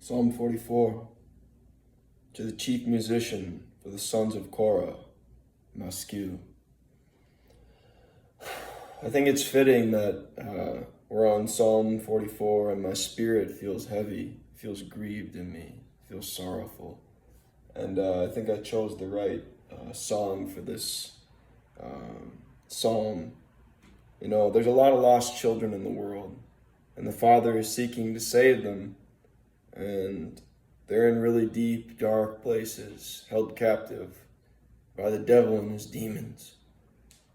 Psalm 44. To the chief musician for the sons of Korah, Maskil. I think it's fitting that we're on Psalm 44 and my spirit feels heavy, feels grieved in me, feels sorrowful. And I think I chose the right song for this psalm. You know, there's a lot of lost children in the world, and the Father is seeking to save them, and they're in really deep, dark places, held captive by the devil and his demons.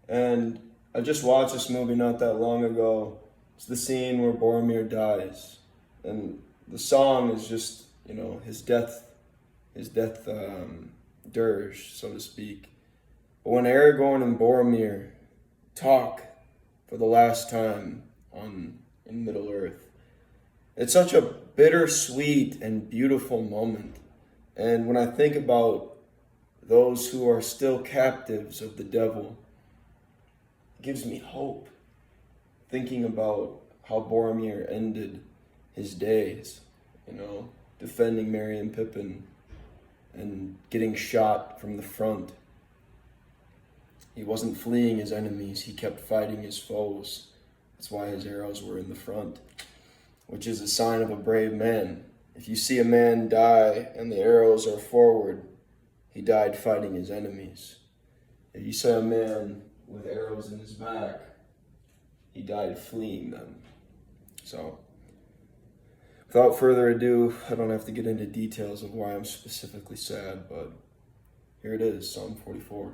And I just watched this movie not that long ago. It's the scene where Boromir dies, and the song is just, you know, his death dirge, so to speak. But when Aragorn and Boromir talk for the last time in Middle Earth, it's such a bittersweet and beautiful moment. And when I think about those who are still captives of the devil, it gives me hope. Thinking about how Boromir ended his days, you know, defending Merry and Pippin and getting shot from the front. He wasn't fleeing his enemies, he kept fighting his foes. That's why his arrows were in the front, which is a sign of a brave man. If you see a man die and the arrows are forward, he died fighting his enemies. If you see a man with arrows in his back, he died fleeing them. So, without further ado, I don't have to get into details of why I'm specifically sad, but here it is, Psalm 44.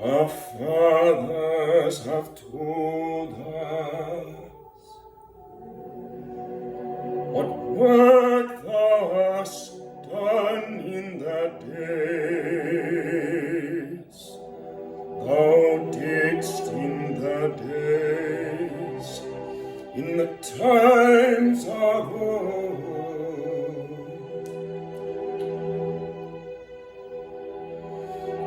Our fathers have told us what work thou hast done in the days. Thou didst in the days, in the times of old.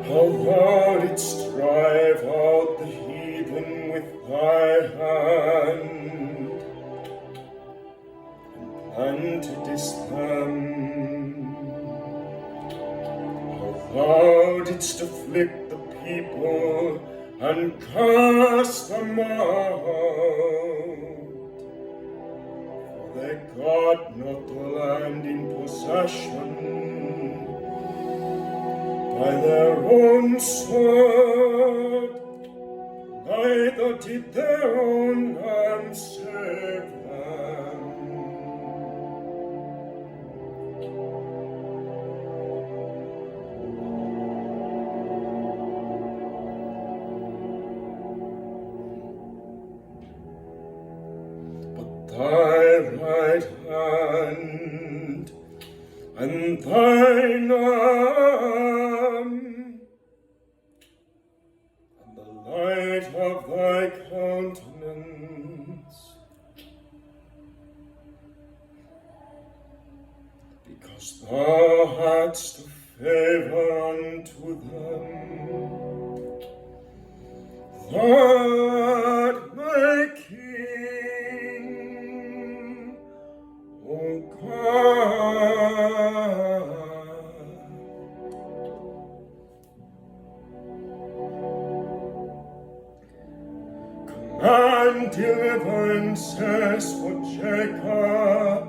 How thou didst drive out the heathen with thy hand, and plantedst them. How thou didst afflict the people and cast them out, for they got not the land in possession. By their own sword, neither did their own hand save them. But thy right hand and thine arm and the light of thy countenance, because thou hadst a favor unto them, thou art my King, O God. And deliverances for Jacob.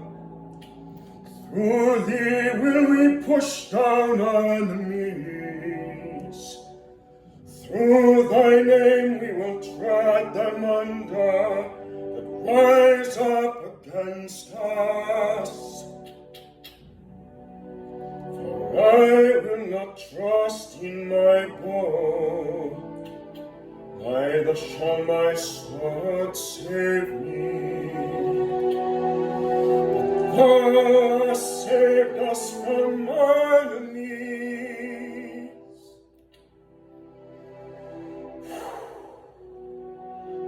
Through thee will we push down our enemies. Through thy name we will tread them under that rise up against us. For I will not trust in my bow, neither shall my sword save me. Thou hast saved us from our enemies,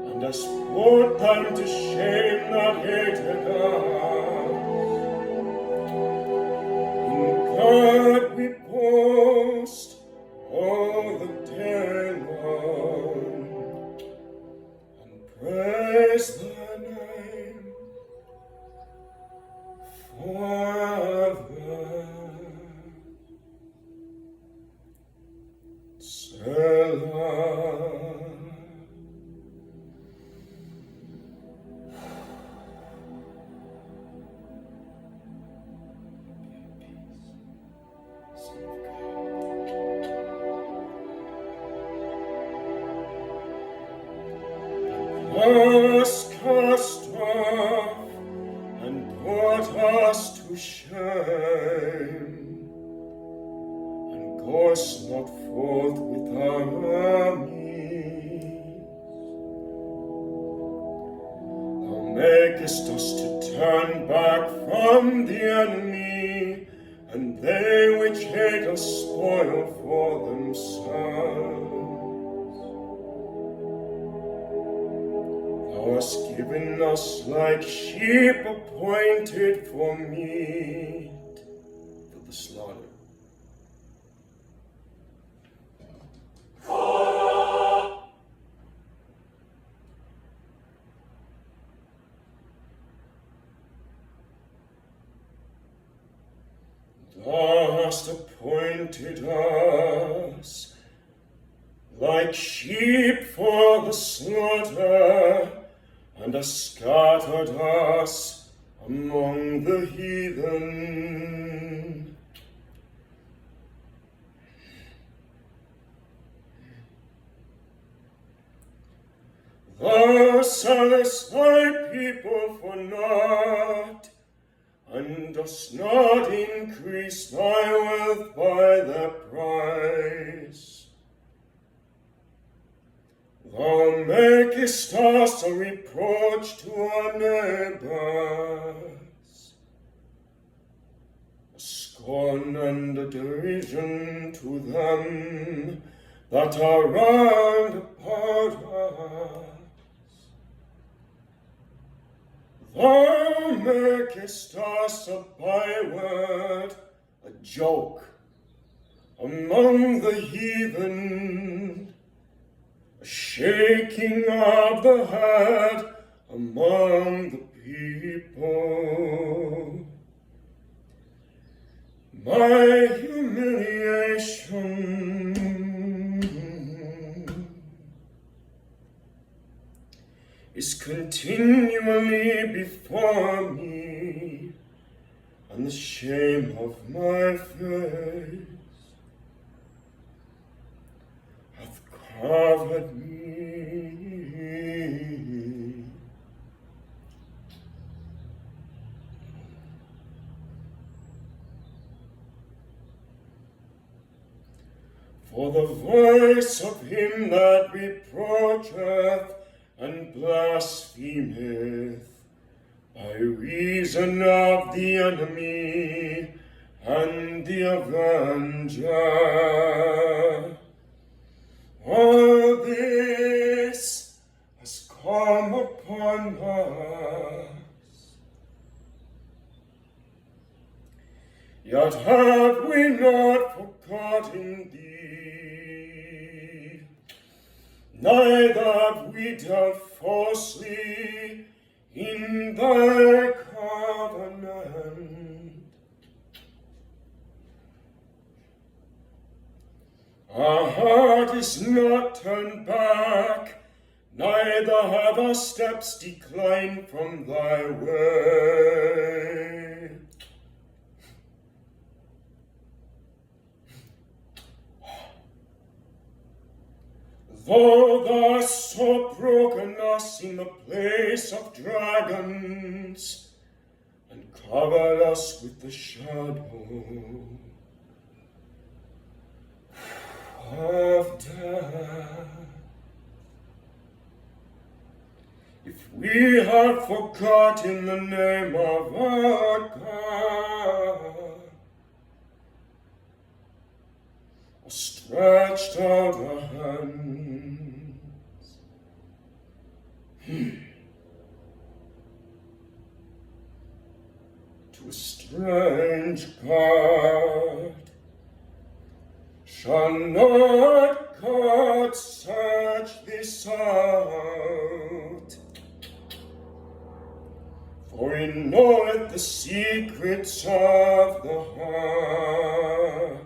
and hast put them to shame that hated us. In God we boast all the day long, and praise thy name forever. Selah. Was cast off and put us to shame, and goest not forth with our armies. Thou makest us to turn back from the enemy, and they which hate us spoil for themselves. Thou hast given us like sheep appointed for meat, for the slaughter. Thou hast appointed us like sheep for the slaughter, and hast scattered us among the heathen. Thou sellest thy people for naught, and dost not increase thy wealth by their price. Thou makest us a reproach to our neighbors, a scorn and a derision to them that are round about us. Thou makest us a byword, a joke among the heathen, a shaking of the head among the people. My humiliation is continually before me, and the shame of my face hath covered me. For the voice of him that reproacheth and blasphemeth by reason of the enemy and the avenger, all this has come upon us. Yet have we not forgotten thee, neither have we dealt falsely in thy covenant. Our heart is not turned back, neither have our steps declined from thy way. Thou hast so broken us in the place of dragons, and covered us with the shadow of death. If we have forgotten the name of our God, or stretched out our hands to a strange God, shall not God search this out? For he knoweth the secrets of the heart.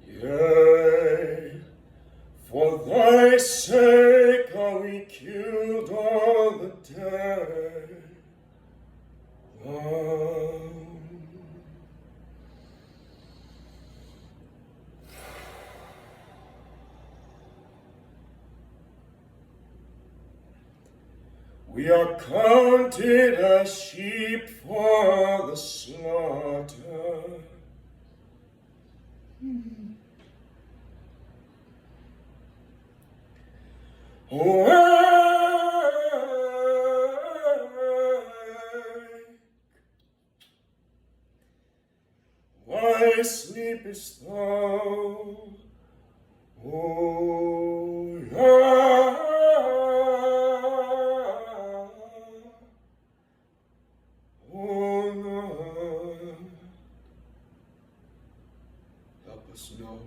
Yea, for thy sake are we killed all the day long. We are counted as sheep for the slaughter. Why sleepest thou, O Lord? O Lord, help us know.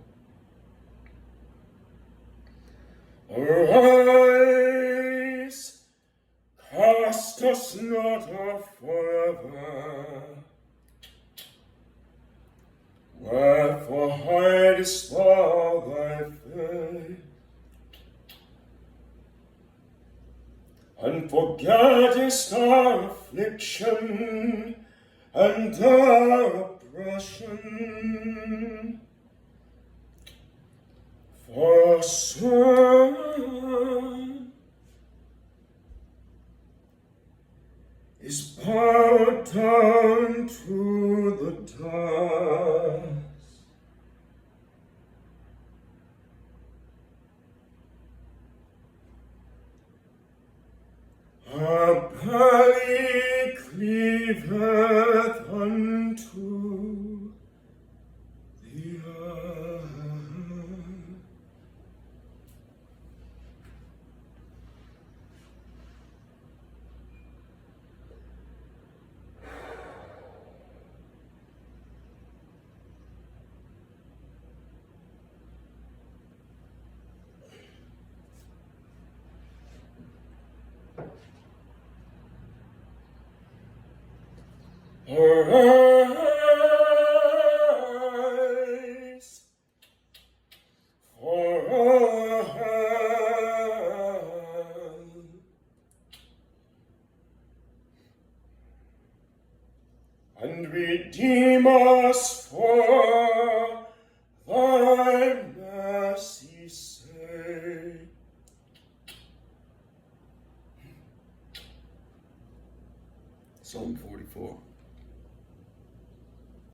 Arise, cast us not off forever. Wherefore hidest thou thy face, and forgettest our affliction and our oppression? For sun is bowed down to the dust, our belly cleaveth unto the earth. Arise, for our help, and redeem us for thy mercy's sake. Psalm 44.